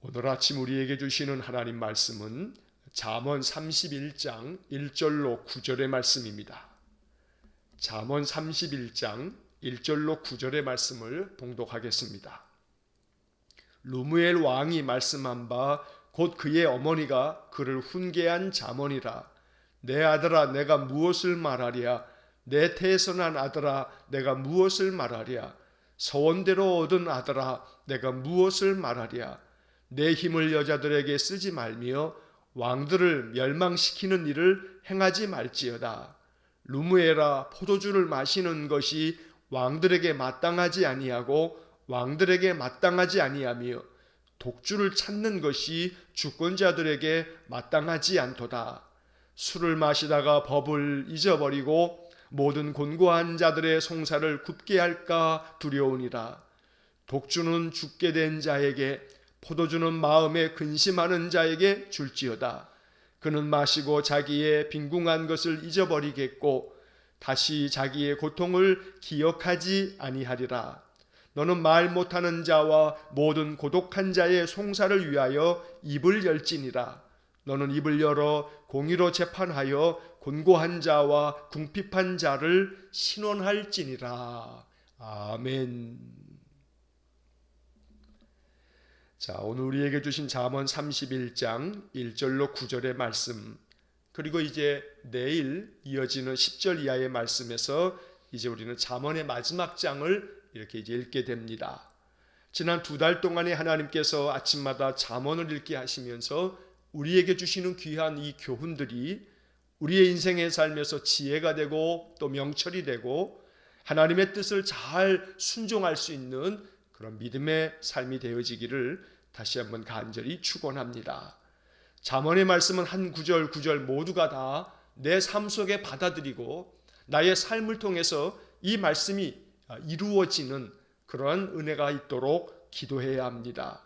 오늘 아침 우리에게 주시는 하나님 말씀은 잠언 31장 1절로 9절의 말씀입니다. 잠언 31장 1절로 9절의 말씀을 봉독하겠습니다. 루무엘 왕이 말씀한 바 곧 그의 어머니가 그를 훈계한 잠언이라. 내 아들아 내가 무엇을 말하랴. 내 태에서 난 아들아 내가 무엇을 말하랴. 서원대로 얻은 아들아 내가 무엇을 말하랴. 내 힘을 여자들에게 쓰지 말며 왕들을 멸망시키는 일을 행하지 말지어다. 루무엘아 포도주를 마시는 것이 왕들에게 마땅하지 아니하고 왕들에게 마땅하지 아니하며 독주를 찾는 것이 주권자들에게 마땅하지 않도다. 술을 마시다가 법을 잊어버리고 모든 곤고한 자들의 송사를 굽게 할까 두려우니라. 독주는 죽게 된 자에게 포도주는 마음에 근심하는 자에게 줄지어다. 그는 마시고 자기의 빈궁한 것을 잊어버리겠고 다시 자기의 고통을 기억하지 아니하리라. 너는 말 못하는 자와 모든 고독한 자의 송사를 위하여 입을 열지니라. 너는 입을 열어 공의로 재판하여 곤고한 자와 궁핍한 자를 신원할지니라. 아멘. 자, 오늘 우리에게 주신 잠언 31장 1절로 9절의 말씀, 그리고 이제 내일 이어지는 10절 이하의 말씀에서 이제 우리는 잠언의 마지막 장을 이렇게 이제 읽게 됩니다. 지난 2달 동안에 하나님께서 아침마다 잠언을 읽게 하시면서 우리에게 주시는 귀한 이 교훈들이 우리의 인생의 삶에서 지혜가 되고 또 명철이 되고 하나님의 뜻을 잘 순종할 수 있는 그런 믿음의 삶이 되어지기를 다시 한번 간절히 축원합니다. 잠언의 말씀은 한 구절 구절 모두가 다 내 삶 속에 받아들이고 나의 삶을 통해서 이 말씀이 이루어지는 그러한 은혜가 있도록 기도해야 합니다.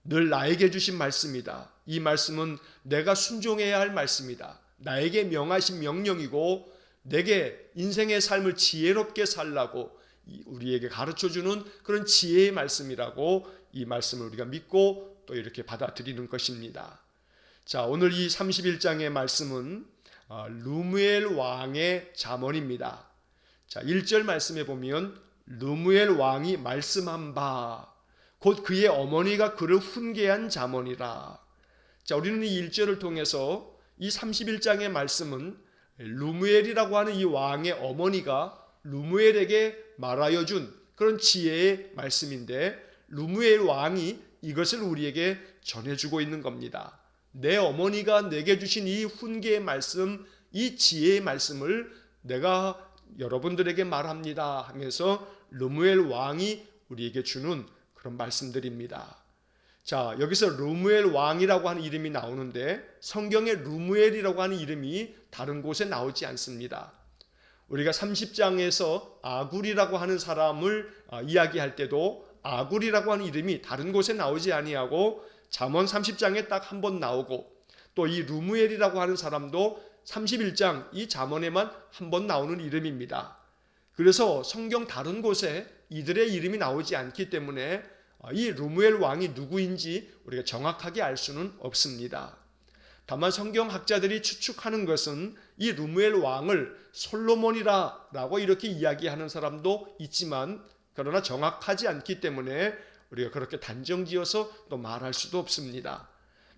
늘 나에게 주신 말씀이다. 이 말씀은 내가 순종해야 할 말씀이다. 나에게 명하신 명령이고 내게 인생의 삶을 지혜롭게 살라고 우리에게 가르쳐주는 그런 지혜의 말씀이라고 이 말씀을 우리가 믿고 또 이렇게 받아들이는 것입니다. 자, 오늘 이 31장의 말씀은 루무엘 왕의 잠언입니다. 자, 1절 말씀에 보면 루무엘 왕이 말씀한 바 곧 그의 어머니가 그를 훈계한 잠언이라. 자, 우리는 이 1절을 통해서 이 31장의 말씀은 루무엘이라고 하는 이 왕의 어머니가 루무엘에게 말하여 준 그런 지혜의 말씀인데 루무엘 왕이 이것을 우리에게 전해주고 있는 겁니다. 내 어머니가 내게 주신 이 훈계의 말씀, 이 지혜의 말씀을 내가 여러분들에게 말합니다 하면서 루무엘 왕이 우리에게 주는 그런 말씀들입니다. 자, 여기서 루무엘 왕이라고 하는 이름이 나오는데 성경에 루무엘이라고 하는 이름이 다른 곳에 나오지 않습니다. 우리가 30장에서 아굴이라고 하는 사람을 이야기할 때도 아굴이라고 하는 이름이 다른 곳에 나오지 아니하고 잠언 30장에 딱 한 번 나오고 또 이 루무엘이라고 하는 사람도 31장 이 잠언에만 한 번 나오는 이름입니다. 그래서 성경 다른 곳에 이들의 이름이 나오지 않기 때문에 이 루무엘 왕이 누구인지 우리가 정확하게 알 수는 없습니다. 다만 성경학자들이 추측하는 것은 이 루무엘 왕을 솔로몬이라고 이렇게 이야기하는 사람도 있지만 그러나 정확하지 않기 때문에 우리가 그렇게 단정지어서 또 말할 수도 없습니다.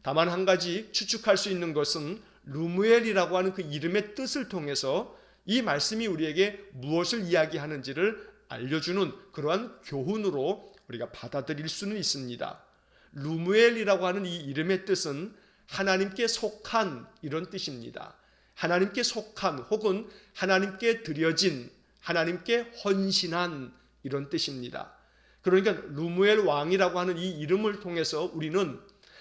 다만 한 가지 추측할 수 있는 것은 루무엘이라고 하는 그 이름의 뜻을 통해서 이 말씀이 우리에게 무엇을 이야기하는지를 알려주는 그러한 교훈으로 우리가 받아들일 수는 있습니다. 루무엘이라고 하는 이 이름의 뜻은 하나님께 속한 이런 뜻입니다. 하나님께 속한 혹은 하나님께 드려진, 하나님께 헌신한 이런 뜻입니다. 그러니까 루무엘 왕이라고 하는 이 이름을 통해서 우리는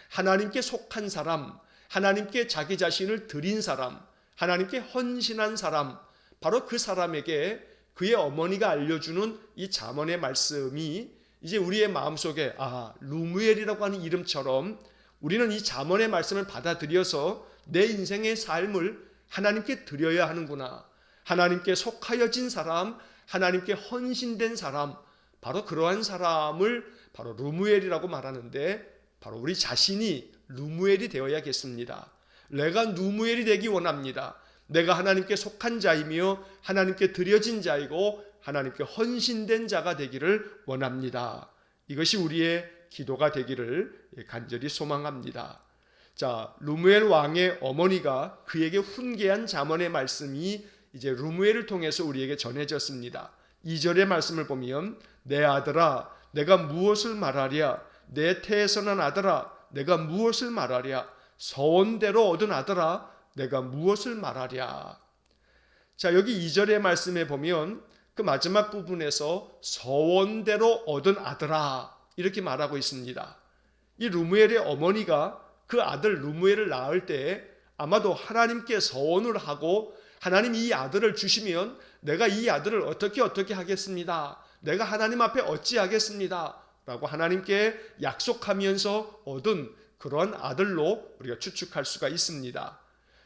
하나님께 속한 사람, 하나님께 자기 자신을 드린 사람, 하나님께 헌신한 사람, 바로 그 사람에게 그의 어머니가 알려주는 이 잠언의 말씀이 이제 우리의 마음속에 루무엘이라고 하는 이름처럼 우리는 이 잠언의 말씀을 받아들여서 내 인생의 삶을 하나님께 드려야 하는구나. 하나님께 속하여진 사람, 하나님께 헌신된 사람, 바로 그러한 사람을 바로 루무엘이라고 말하는데 바로 우리 자신이 루무엘이 되어야겠습니다. 내가 루무엘이 되기 원합니다. 내가 하나님께 속한 자이며 하나님께 드려진 자이고 하나님께 헌신된 자가 되기를 원합니다. 이것이 우리의 기도가 되기를 간절히 소망합니다. 자, 루무엘 왕의 어머니가 그에게 훈계한 잠언의 말씀이 이제 루무엘을 통해서 우리에게 전해졌습니다. 2절의 말씀을 보면 내 아들아 내가 무엇을 말하랴 내 태에서 난 아들아 내가 무엇을 말하랴 서원대로 얻은 아들아 내가 무엇을 말하랴. 자, 여기 2절의 말씀에 보면 그 마지막 부분에서 서원대로 얻은 아들아 이렇게 말하고 있습니다. 이 루무엘의 어머니가 그 아들 루무엘을 낳을 때 아마도 하나님께 서원을 하고 하나님이 이 아들을 주시면 내가 이 아들을 어떻게 하겠습니다. 내가 하나님 앞에 어찌하겠습니다. 라고 하나님께 약속하면서 얻은 그러한 아들로 우리가 추측할 수가 있습니다.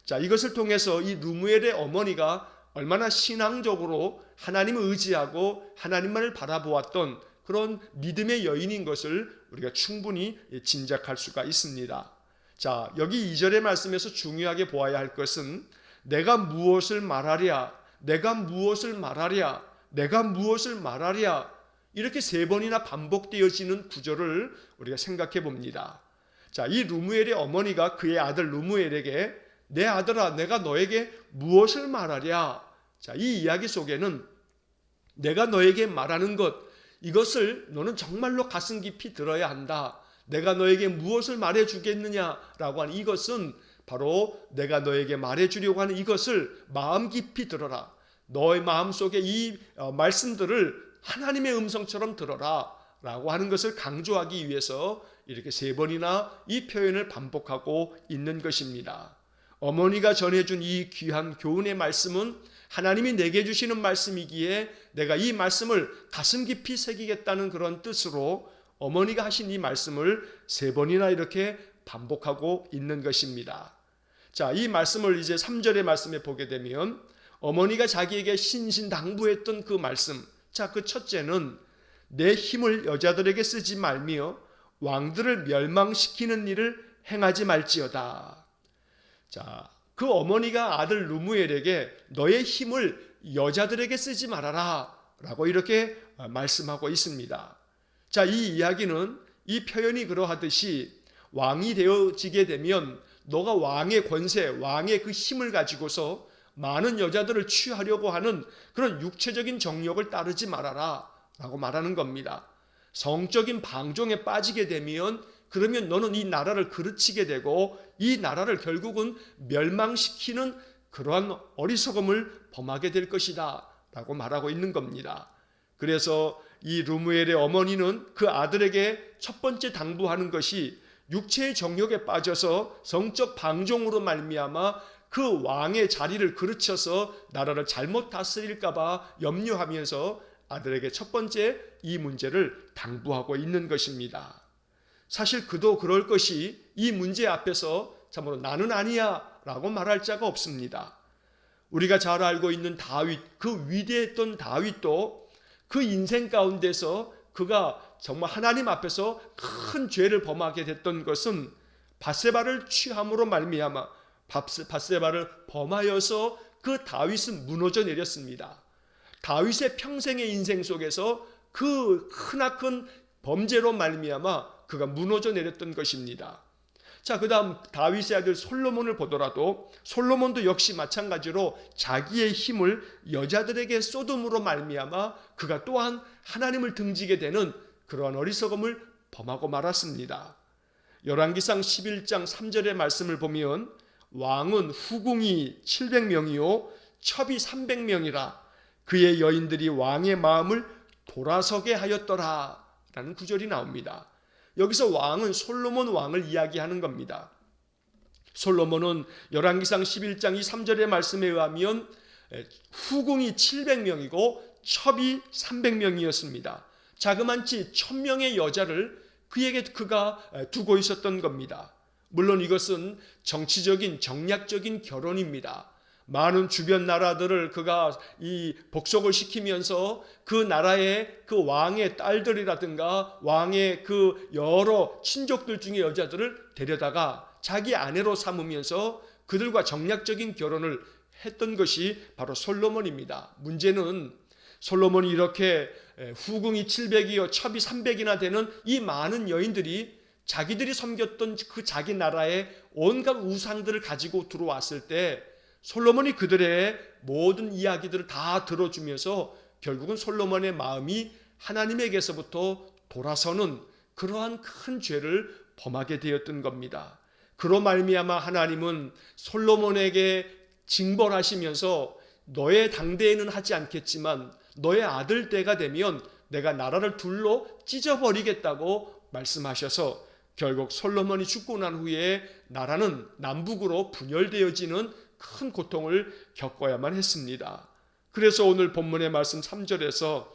자, 이것을 통해서 이 루무엘의 어머니가 얼마나 신앙적으로 하나님을 의지하고 하나님만을 바라보았던 그런 믿음의 여인인 것을 우리가 충분히 짐작할 수가 있습니다. 자, 여기 2절의 말씀에서 중요하게 보아야 할 것은 내가 무엇을 말하랴, 내가 무엇을 말하랴, 내가 무엇을 말하랴 이렇게 3번이나 반복되어지는 구절을 우리가 생각해 봅니다. 자, 이 루무엘의 어머니가 그의 아들 루무엘에게 내 아들아 내가 너에게 무엇을 말하랴. 자, 이 이야기 속에는 내가 너에게 말하는 것 이것을 너는 정말로 가슴 깊이 들어야 한다. 내가 너에게 무엇을 말해 주겠느냐라고 하는 이것은 바로 내가 너에게 말해 주려고 하는 이것을 마음 깊이 들어라. 너의 마음속에 이 말씀들을 하나님의 음성처럼 들어라 라고 하는 것을 강조하기 위해서 이렇게 3번이나 이 표현을 반복하고 있는 것입니다. 어머니가 전해준 이 귀한 교훈의 말씀은 하나님이 내게 주시는 말씀이기에 내가 이 말씀을 가슴 깊이 새기겠다는 그런 뜻으로 어머니가 하신 이 말씀을 3번이나 이렇게 반복하고 있는 것입니다. 자, 이 말씀을 이제 3절의 말씀에 보게 되면 어머니가 자기에게 신신당부했던 그 말씀. 자, 그 첫째는 내 힘을 여자들에게 쓰지 말며 왕들을 멸망시키는 일을 행하지 말지어다. 자, 그 어머니가 아들 루무엘에게 너의 힘을 여자들에게 쓰지 말아라 라고 이렇게 말씀하고 있습니다. 자, 이 이야기는 이 표현이 그러하듯이 왕이 되어지게 되면 너가 왕의 권세, 왕의 그 힘을 가지고서 많은 여자들을 취하려고 하는 그런 육체적인 정욕을 따르지 말아라 라고 말하는 겁니다. 성적인 방종에 빠지게 되면 그러면 너는 이 나라를 그르치게 되고 이 나라를 결국은 멸망시키는 그러한 어리석음을 범하게 될 것이다 라고 말하고 있는 겁니다. 그래서 이 루무엘의 어머니는 그 아들에게 첫 번째 당부하는 것이 육체의 정욕에 빠져서 성적 방종으로 말미암아 그 왕의 자리를 그르쳐서 나라를 잘못 다스릴까 봐 염려하면서 아들에게 첫 번째 이 문제를 당부하고 있는 것입니다. 사실 그도 그럴 것이 이 문제 앞에서 참으로 나는 아니야 라고 말할 자가 없습니다. 우리가 잘 알고 있는 다윗, 그 위대했던 다윗도 그 인생 가운데서 그가 정말 하나님 앞에서 큰 죄를 범하게 됐던 것은 밧세바를 취함으로 말미암아 밧세바를 범하여서 그 다윗은 무너져 내렸습니다. 다윗의 평생의 인생 속에서 그 크나큰 범죄로 말미암아 그가 무너져 내렸던 것입니다. 자, 그 다음 다윗의 아들 솔로몬을 보더라도 솔로몬도 역시 마찬가지로 자기의 힘을 여자들에게 쏟음으로 말미암아 그가 또한 하나님을 등지게 되는 그러한 어리석음을 범하고 말았습니다. 열왕기상 11장 3절의 말씀을 보면 왕은 후궁이 700명이요 첩이 300명이라 그의 여인들이 왕의 마음을 돌아서게 하였더라 라는 구절이 나옵니다. 여기서 왕은 솔로몬 왕을 이야기하는 겁니다. 솔로몬은 열왕기상 11장 이 3절의 말씀에 의하면 후궁이 700명이고 첩이 300명이었습니다. 자그만치 1000명의 여자를 그에게 그가 두고 있었던 겁니다. 물론 이것은 정치적인 정략적인 결혼입니다. 많은 주변 나라들을 그가 이 복속을 시키면서 그 나라의 그 왕의 딸들이라든가 왕의 그 여러 친족들 중에 여자들을 데려다가 자기 아내로 삼으면서 그들과 정략적인 결혼을 했던 것이 바로 솔로몬입니다. 문제는 솔로몬이 이렇게 후궁이 700이요 첩이 300이나 되는 이 많은 여인들이 자기들이 섬겼던 그 자기 나라의 온갖 우상들을 가지고 들어왔을 때 솔로몬이 그들의 모든 이야기들을 다 들어주면서 결국은 솔로몬의 마음이 하나님에게서부터 돌아서는 그러한 큰 죄를 범하게 되었던 겁니다. 그로 말미암아 하나님은 솔로몬에게 징벌하시면서 너의 당대에는 하지 않겠지만 너의 아들 때가 되면 내가 나라를 둘로 찢어버리겠다고 말씀하셔서 결국 솔로몬이 죽고 난 후에 나라는 남북으로 분열되어지는 큰 고통을 겪어야만 했습니다. 그래서 오늘 본문의 말씀 3절에서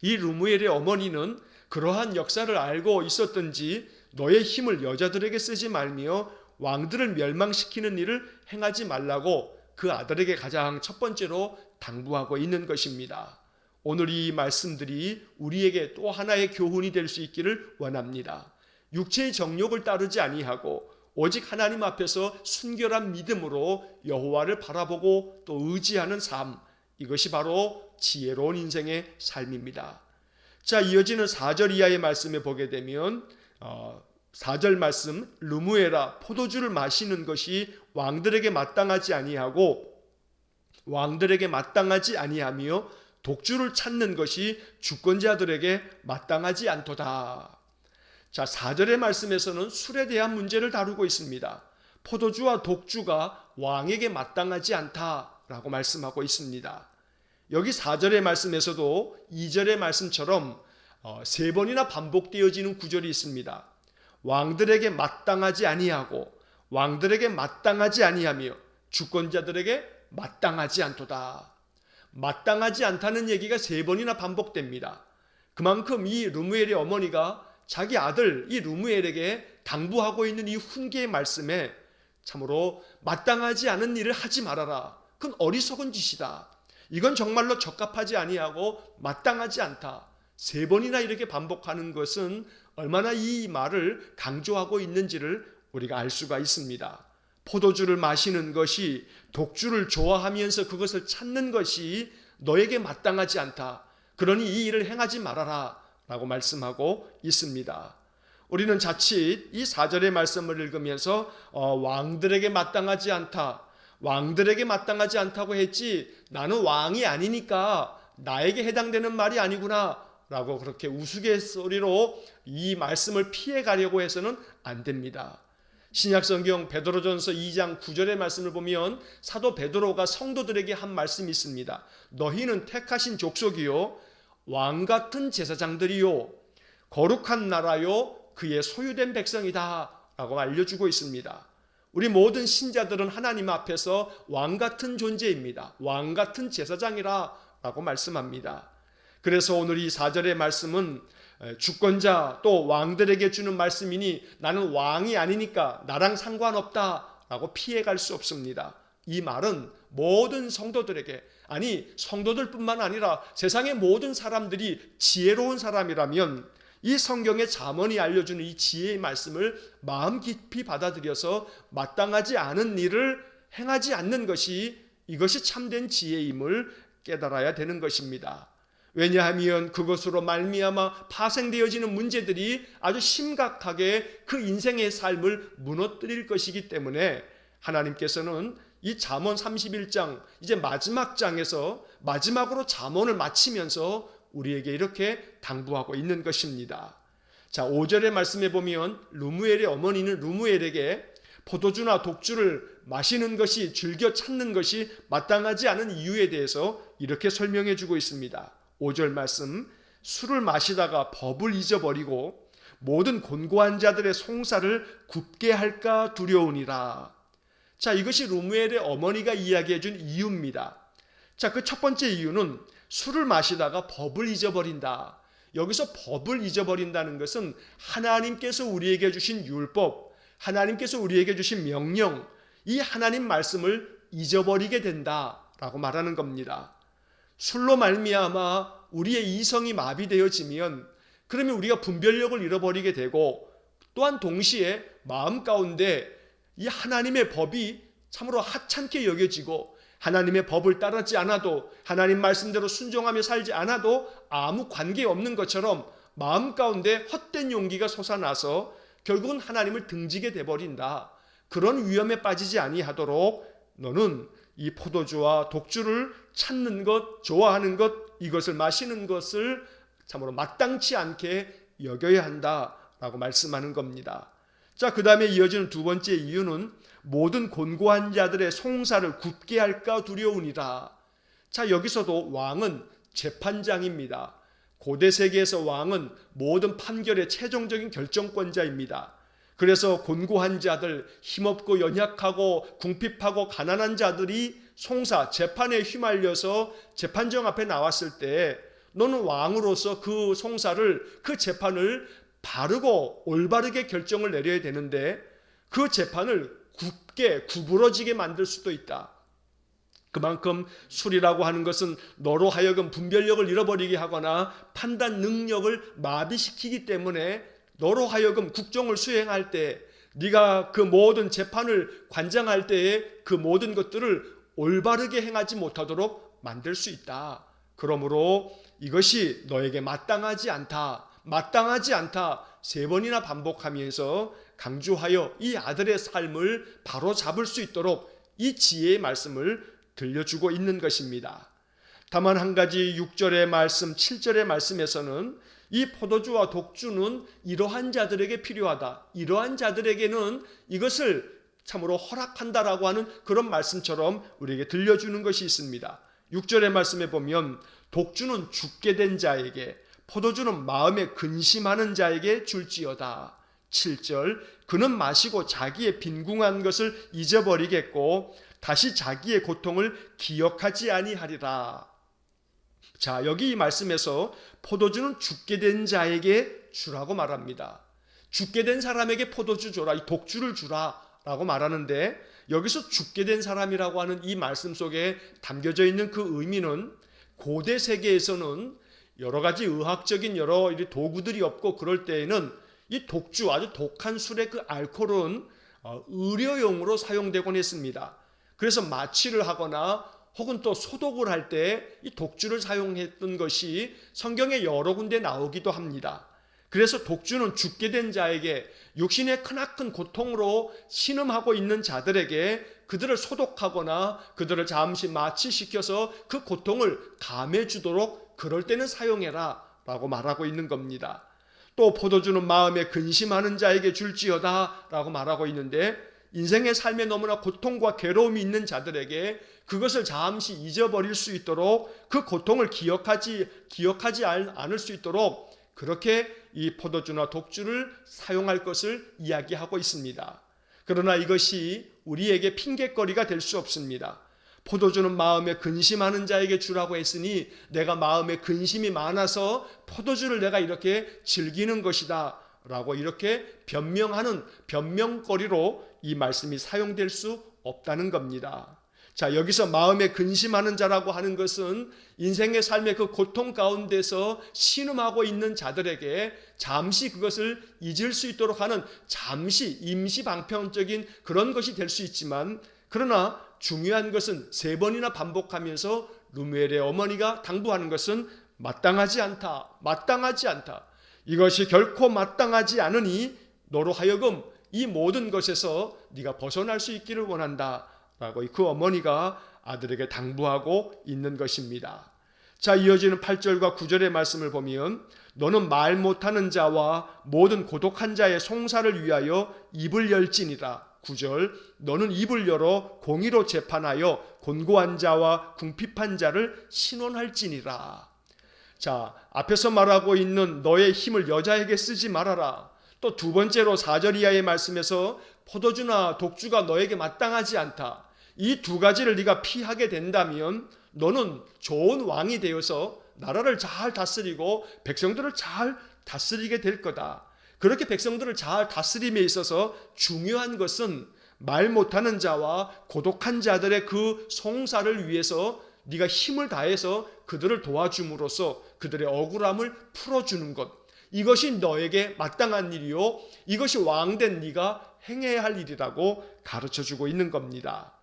이 르무엘의 어머니는 그러한 역사를 알고 있었던지 너의 힘을 여자들에게 쓰지 말며 왕들을 멸망시키는 일을 행하지 말라고 그 아들에게 가장 첫 번째로 당부하고 있는 것입니다. 오늘 이 말씀들이 우리에게 또 하나의 교훈이 될 수 있기를 원합니다. 육체의 정욕을 따르지 아니하고 오직 하나님 앞에서 순결한 믿음으로 여호와를 바라보고 또 의지하는 삶, 이것이 바로 지혜로운 인생의 삶입니다. 자, 이어지는 4절 이하의 말씀에 보게 되면 4절 말씀, 르무엘아 포도주를 마시는 것이 왕들에게 마땅하지 아니하며 독주를 찾는 것이 주권자들에게 마땅하지 않도다. 자, 4절의 말씀에서는 술에 대한 문제를 다루고 있습니다. 포도주와 독주가 왕에게 마땅하지 않다라고 말씀하고 있습니다. 여기 4절의 말씀에서도 2절의 말씀처럼 3번이나 반복되어지는 구절이 있습니다. 왕들에게 마땅하지 아니하고 왕들에게 마땅하지 아니하며 주권자들에게 마땅하지 않도다. 마땅하지 않다는 얘기가 3번이나 반복됩니다. 그만큼 이 르무엘의 어머니가 자기 아들 이 르무엘에게 당부하고 있는 이 훈계의 말씀에 참으로 마땅하지 않은 일을 하지 말아라. 그건 어리석은 짓이다. 이건 정말로 적합하지 아니하고 마땅하지 않다. 3번이나 이렇게 반복하는 것은 얼마나 이 말을 강조하고 있는지를 우리가 알 수가 있습니다. 포도주를 마시는 것이 독주를 좋아하면서 그것을 찾는 것이 너에게 마땅하지 않다. 그러니 이 일을 행하지 말아라 라고 말씀하고 있습니다. 우리는 자칫 이 4절의 말씀을 읽으면서 왕들에게 마땅하지 않다. 왕들에게 마땅하지 않다고 했지 나는 왕이 아니니까 나에게 해당되는 말이 아니구나 라고 그렇게 우스갯소리로 이 말씀을 피해가려고 해서는 안 됩니다. 신약성경 베드로전서 2장 9절의 말씀을 보면 사도 베드로가 성도들에게 한 말씀이 있습니다. 너희는 택하신 족속이요 왕같은 제사장들이요 거룩한 나라요 그의 소유된 백성이다 라고 알려주고 있습니다. 우리 모든 신자들은 하나님 앞에서 왕같은 존재입니다. 왕같은 제사장이라 라고 말씀합니다. 그래서 오늘 이 4절의 말씀은 주권자 또 왕들에게 주는 말씀이니 나는 왕이 아니니까 나랑 상관없다 라고 피해갈 수 없습니다. 이 말은 모든 성도들에게, 아니 성도들뿐만 아니라 세상의 모든 사람들이 지혜로운 사람이라면 이 성경의 잠언이 알려주는 이 지혜의 말씀을 마음 깊이 받아들여서 마땅하지 않은 일을 행하지 않는 것이 이것이 참된 지혜임을 깨달아야 되는 것입니다. 왜냐하면 그것으로 말미암아 파생되어지는 문제들이 아주 심각하게 그 인생의 삶을 무너뜨릴 것이기 때문에 하나님께서는 이 잠언 31장 이제 마지막 장에서 마지막으로 잠언을 마치면서 우리에게 이렇게 당부하고 있는 것입니다. 자, 5절의 말씀에 보면 르무엘의 어머니는 르무엘에게 포도주나 독주를 마시는 것이 즐겨 찾는 것이 마땅하지 않은 이유에 대해서 이렇게 설명해 주고 있습니다. 5절 말씀, 술을 마시다가 법을 잊어버리고 모든 곤고한 자들의 송사를 굽게 할까 두려우니라. 자, 이것이 르무엘의 어머니가 이야기해 준 이유입니다. 자, 그 첫 번째 이유는 술을 마시다가 법을 잊어버린다. 여기서 법을 잊어버린다는 것은 하나님께서 우리에게 주신 율법, 하나님께서 우리에게 주신 명령, 이 하나님 말씀을 잊어버리게 된다라고 말하는 겁니다. 술로 말미암아 우리의 이성이 마비되어지면 그러면 우리가 분별력을 잃어버리게 되고 또한 동시에 마음 가운데 이 하나님의 법이 참으로 하찮게 여겨지고 하나님의 법을 따르지 않아도 하나님 말씀대로 순종하며 살지 않아도 아무 관계없는 것처럼 마음 가운데 헛된 용기가 솟아나서 결국은 하나님을 등지게 돼버린다. 그런 위험에 빠지지 아니하도록 너는 이 포도주와 독주를 찾는 것, 좋아하는 것, 이것을 마시는 것을 참으로 마땅치 않게 여겨야 한다라고 말씀하는 겁니다. 자, 그 다음에 이어지는 두 번째 이유는 모든 곤고한 자들의 송사를 굽게 할까 두려우니라. 자, 여기서도 왕은 재판장입니다. 고대 세계에서 왕은 모든 판결의 최종적인 결정권자입니다. 그래서 곤고한 자들, 힘없고 연약하고 궁핍하고 가난한 자들이 송사, 재판에 휘말려서 재판정 앞에 나왔을 때 너는 왕으로서 그 송사를, 그 재판을 바르고 올바르게 결정을 내려야 되는데 그 재판을 굽게 구부러지게 만들 수도 있다. 그만큼 술이라고 하는 것은 너로 하여금 분별력을 잃어버리게 하거나 판단 능력을 마비시키기 때문에 너로 하여금 국정을 수행할 때 네가 그 모든 재판을 관장할 때에 그 모든 것들을 올바르게 행하지 못하도록 만들 수 있다. 그러므로 이것이 너에게 마땅하지 않다. 마땅하지 않다. 3번이나 반복하면서 강조하여 이 아들의 삶을 바로 잡을 수 있도록 이 지혜의 말씀을 들려주고 있는 것입니다. 다만 한 가지 6절의 말씀, 7절의 말씀에서는 이 포도주와 독주는 이러한 자들에게 필요하다. 이러한 자들에게는 이것을 참으로 허락한다라고 하는 그런 말씀처럼 우리에게 들려주는 것이 있습니다. 6절의 말씀에 보면 독주는 죽게 된 자에게, 포도주는 마음에 근심하는 자에게 줄지어다. 7절, 그는 마시고 자기의 빈궁한 것을 잊어버리겠고 다시 자기의 고통을 기억하지 아니하리라. 자, 여기 이 말씀에서 포도주는 죽게 된 자에게 주라고 말합니다. 죽게 된 사람에게 포도주 줘라, 이 독주를 주라 라고 말하는데 여기서 죽게 된 사람이라고 하는 이 말씀 속에 담겨져 있는 그 의미는 고대 세계에서는 여러 가지 의학적인 여러 도구들이 없고 그럴 때에는 이 독주, 아주 독한 술의 그 알코올은 의료용으로 사용되곤 했습니다. 그래서 마취를 하거나 혹은 또 소독을 할 때 이 독주를 사용했던 것이 성경에 여러 군데 나오기도 합니다. 그래서 독주는 죽게 된 자에게 육신의 크나큰 고통으로 신음하고 있는 자들에게 그들을 소독하거나 그들을 잠시 마취시켜서 그 고통을 감해주도록 그럴 때는 사용해라 라고 말하고 있는 겁니다. 또 포도주는 마음에 근심하는 자에게 줄지어다 라고 말하고 있는데 인생의 삶에 너무나 고통과 괴로움이 있는 자들에게 그것을 잠시 잊어버릴 수 있도록 그 고통을 기억하지 않을 수 있도록 그렇게 이 포도주나 독주를 사용할 것을 이야기하고 있습니다. 그러나 이것이 우리에게 핑계거리가 될 수 없습니다. 포도주는 마음에 근심하는 자에게 주라고 했으니 내가 마음에 근심이 많아서 포도주를 내가 이렇게 즐기는 것이다 라고 이렇게 변명하는 변명거리로 이 말씀이 사용될 수 없다는 겁니다. 자, 여기서 마음에 근심하는 자라고 하는 것은 인생의 삶의 그 고통 가운데서 신음하고 있는 자들에게 잠시 그것을 잊을 수 있도록 하는 잠시 임시 방편적인 그런 것이 될 수 있지만 그러나 중요한 것은 3번이나 반복하면서 루멜의 어머니가 당부하는 것은 마땅하지 않다. 마땅하지 않다. 이것이 결코 마땅하지 않으니 너로 하여금 이 모든 것에서 네가 벗어날 수 있기를 원한다 라고 그 어머니가 아들에게 당부하고 있는 것입니다. 자, 이어지는 8절과 9절의 말씀을 보면 너는 말 못하는 자와 모든 고독한 자의 송사를 위하여 입을 열지니라. 9절, 너는 입을 열어 공의로 재판하여 곤고한 자와 궁핍한 자를 신원할지니라. 자, 앞에서 말하고 있는 너의 힘을 여자에게 쓰지 말아라. 또 두 번째로 4절 이하의 말씀에서 포도주나 독주가 너에게 마땅하지 않다. 이 두 가지를 네가 피하게 된다면 너는 좋은 왕이 되어서 나라를 잘 다스리고 백성들을 잘 다스리게 될 거다. 그렇게 백성들을 잘 다스림에 있어서 중요한 것은 말 못하는 자와 고독한 자들의 그 송사를 위해서 네가 힘을 다해서 그들을 도와줌으로써 그들의 억울함을 풀어주는 것, 이것이 너에게 마땅한 일이요, 이것이 왕된 네가 행해야 할 일이라고 가르쳐주고 있는 겁니다.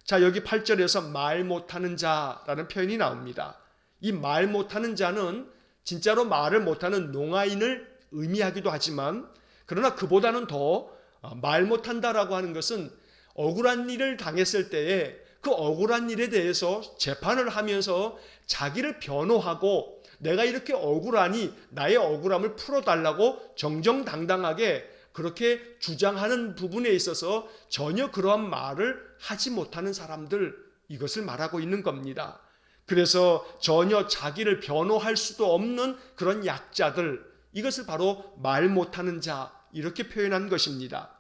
자, 여기 8절에서 말 못하는 자라는 표현이 나옵니다. 이 말 못하는 자는 진짜로 말을 못하는 농아인을 의미하기도 하지만, 그러나 그보다는 더 말 못한다라고 하는 것은 억울한 일을 당했을 때에 그 억울한 일에 대해서 재판을 하면서 자기를 변호하고 내가 이렇게 억울하니 나의 억울함을 풀어달라고 정정당당하게 그렇게 주장하는 부분에 있어서 전혀 그러한 말을 하지 못하는 사람들, 이것을 말하고 있는 겁니다. 그래서 전혀 자기를 변호할 수도 없는 그런 약자들, 이것을 바로 말 못하는 자, 이렇게 표현한 것입니다.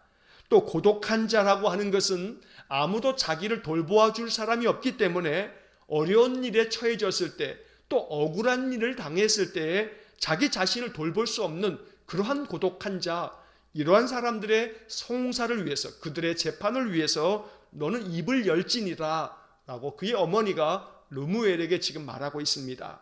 또 고독한 자라고 하는 것은 아무도 자기를 돌보아 줄 사람이 없기 때문에 어려운 일에 처해졌을 때, 또 억울한 일을 당했을 때에 자기 자신을 돌볼 수 없는 그러한 고독한 자, 이러한 사람들의 송사를 위해서, 그들의 재판을 위해서 너는 입을 열지니라 라고 그의 어머니가 르무엘에게 지금 말하고 있습니다.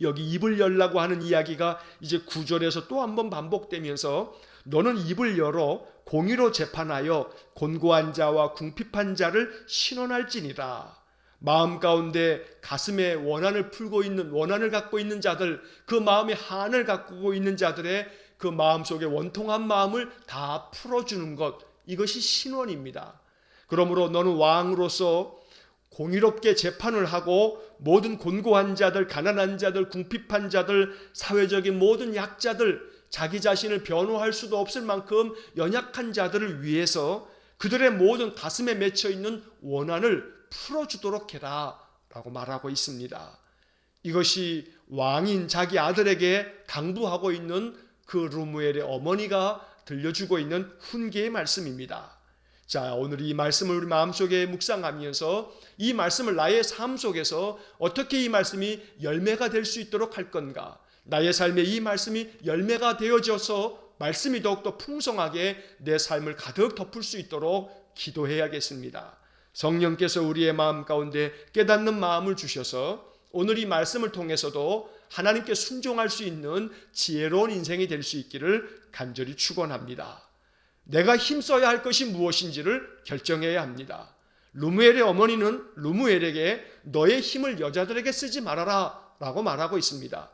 여기 입을 열라고 하는 이야기가 이제 9절에서 또 한 번 반복되면서 너는 입을 열어 공의로 재판하여 곤고한 자와 궁핍한 자를 신원할지니라. 마음 가운데 가슴에 원한을 풀고 있는, 원한을 갖고 있는 자들, 그 마음에 한을 갖고 있는 자들의 그 마음속에 원통한 마음을 다 풀어주는 것, 이것이 신원입니다. 그러므로 너는 왕으로서 공의롭게 재판을 하고 모든 곤고한 자들, 가난한 자들, 궁핍한 자들, 사회적인 모든 약자들, 자기 자신을 변호할 수도 없을 만큼 연약한 자들을 위해서 그들의 모든 가슴에 맺혀 있는 원한을 풀어주도록 해라 라고 말하고 있습니다. 이것이 왕인 자기 아들에게 당부하고 있는 그 르무엘의 어머니가 들려주고 있는 훈계의 말씀입니다. 자, 오늘 이 말씀을 우리 마음속에 묵상하면서 이 말씀을 나의 삶 속에서 어떻게 이 말씀이 열매가 될 수 있도록 할 건가, 나의 삶에 이 말씀이 열매가 되어져서 말씀이 더욱더 풍성하게 내 삶을 가득 덮을 수 있도록 기도해야겠습니다. 성령께서 우리의 마음 가운데 깨닫는 마음을 주셔서 오늘 이 말씀을 통해서도 하나님께 순종할 수 있는 지혜로운 인생이 될 수 있기를 간절히 축원합니다. 내가 힘써야 할 것이 무엇인지를 결정해야 합니다. 르무엘의 어머니는 르무엘에게 너의 힘을 여자들에게 쓰지 말아라 라고 말하고 있습니다.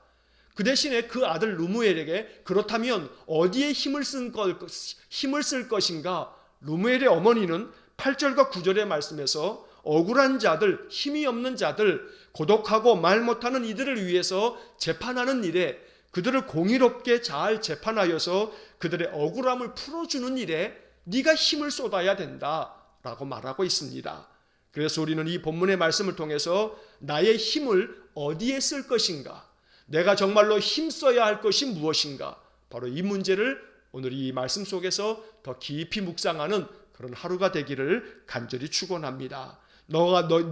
그 대신에 그 아들 르무엘에게 그렇다면 어디에 힘을 쓸 것인가? 르무엘의 어머니는 8절과 9절의 말씀에서 억울한 자들, 힘이 없는 자들, 고독하고 말 못하는 이들을 위해서 재판하는 일에, 그들을 공의롭게 잘 재판하여서 그들의 억울함을 풀어주는 일에 네가 힘을 쏟아야 된다라고 말하고 있습니다. 그래서 우리는 이 본문의 말씀을 통해서 나의 힘을 어디에 쓸 것인가, 내가 정말로 힘써야 할 것이 무엇인가, 바로 이 문제를 오늘 이 말씀 속에서 더 깊이 묵상하는 그런 하루가 되기를 간절히 축원합니다.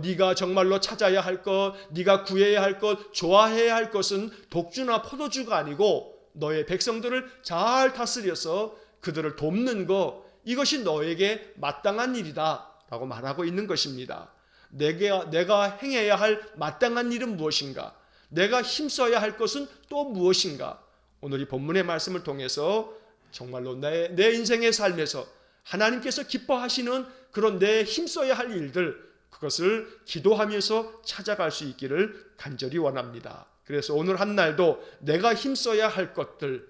네가 정말로 찾아야 할 것, 네가 구해야 할 것, 좋아해야 할 것은 독주나 포도주가 아니고 너의 백성들을 잘 다스려서 그들을 돕는 것, 이것이 너에게 마땅한 일이다 라고 말하고 있는 것입니다. 내가 행해야 할 마땅한 일은 무엇인가? 내가 힘써야 할 것은 또 무엇인가? 오늘 이 본문의 말씀을 통해서 정말로 내 인생의 삶에서 하나님께서 기뻐하시는 그런 내 힘써야 할 일들, 그것을 기도하면서 찾아갈 수 있기를 간절히 원합니다. 그래서 오늘 한 날도 내가 힘써야 할 것들,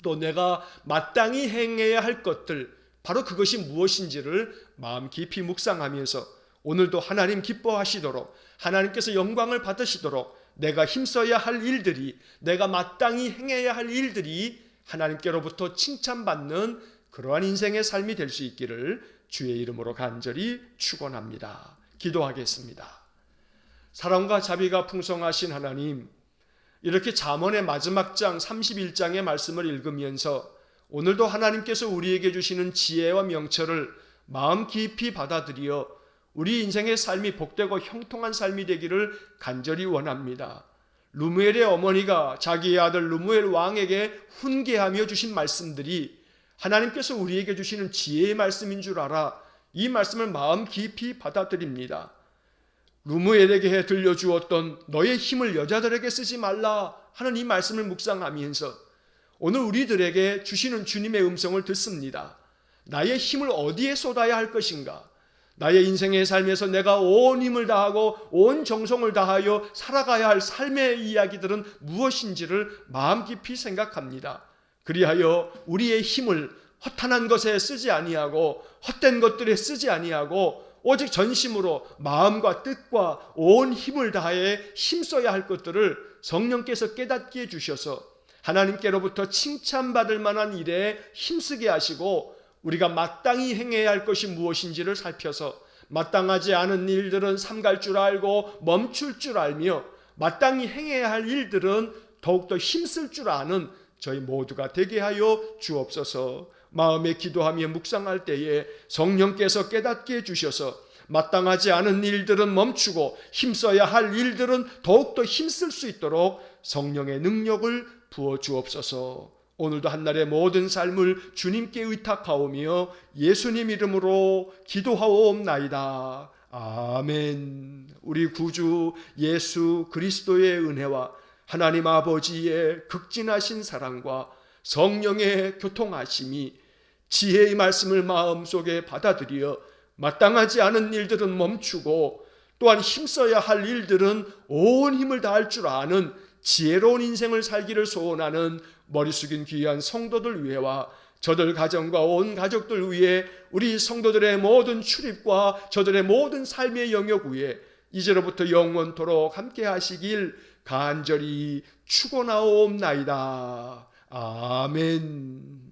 또 내가 마땅히 행해야 할 것들, 바로 그것이 무엇인지를 마음 깊이 묵상하면서 오늘도 하나님 기뻐하시도록, 하나님께서 영광을 받으시도록 내가 힘써야 할 일들이, 내가 마땅히 행해야 할 일들이 하나님께로부터 칭찬받는 그러한 인생의 삶이 될 수 있기를 주의 이름으로 간절히 축원합니다. 기도하겠습니다. 사랑과 자비가 풍성하신 하나님, 이렇게 잠언의 마지막 장 31장의 말씀을 읽으면서 오늘도 하나님께서 우리에게 주시는 지혜와 명철을 마음 깊이 받아들여 우리 인생의 삶이 복되고 형통한 삶이 되기를 간절히 원합니다. 르무엘의 어머니가 자기의 아들 르무엘 왕에게 훈계하며 주신 말씀들이 하나님께서 우리에게 주시는 지혜의 말씀인 줄 알아 이 말씀을 마음 깊이 받아들입니다. 루무엘에게 들려주었던 너의 힘을 여자들에게 쓰지 말라 하는 이 말씀을 묵상하면서 오늘 우리들에게 주시는 주님의 음성을 듣습니다. 나의 힘을 어디에 쏟아야 할 것인가? 나의 인생의 삶에서 내가 온 힘을 다하고 온 정성을 다하여 살아가야 할 삶의 이야기들은 무엇인지를 마음 깊이 생각합니다. 그리하여 우리의 힘을 허탄한 것에 쓰지 아니하고 헛된 것들에 쓰지 아니하고 오직 전심으로 마음과 뜻과 온 힘을 다해 힘써야 할 것들을 성령께서 깨닫게 해주셔서 하나님께로부터 칭찬받을 만한 일에 힘쓰게 하시고 우리가 마땅히 행해야 할 것이 무엇인지를 살펴서 마땅하지 않은 일들은 삼갈 줄 알고 멈출 줄 알며 마땅히 행해야 할 일들은 더욱더 힘쓸 줄 아는 저희 모두가 되게 하여 주옵소서. 마음에 기도하며 묵상할 때에 성령께서 깨닫게 해주셔서 마땅하지 않은 일들은 멈추고 힘써야 할 일들은 더욱더 힘쓸 수 있도록 성령의 능력을 부어 주옵소서. 오늘도 한날의 모든 삶을 주님께 의탁하오며 예수님 이름으로 기도하옵나이다. 아멘. 우리 구주 예수 그리스도의 은혜와 하나님 아버지의 극진하신 사랑과 성령의 교통하심이 지혜의 말씀을 마음속에 받아들여 마땅하지 않은 일들은 멈추고 또한 힘써야 할 일들은 온 힘을 다할 줄 아는 지혜로운 인생을 살기를 소원하는 머리 숙인 귀한 성도들 위해와 저들 가정과 온 가족들 위해 우리 성도들의 모든 출입과 저들의 모든 삶의 영역 위에 이제로부터 영원토록 함께 하시길 간절히 축원하옵나이다. 아멘.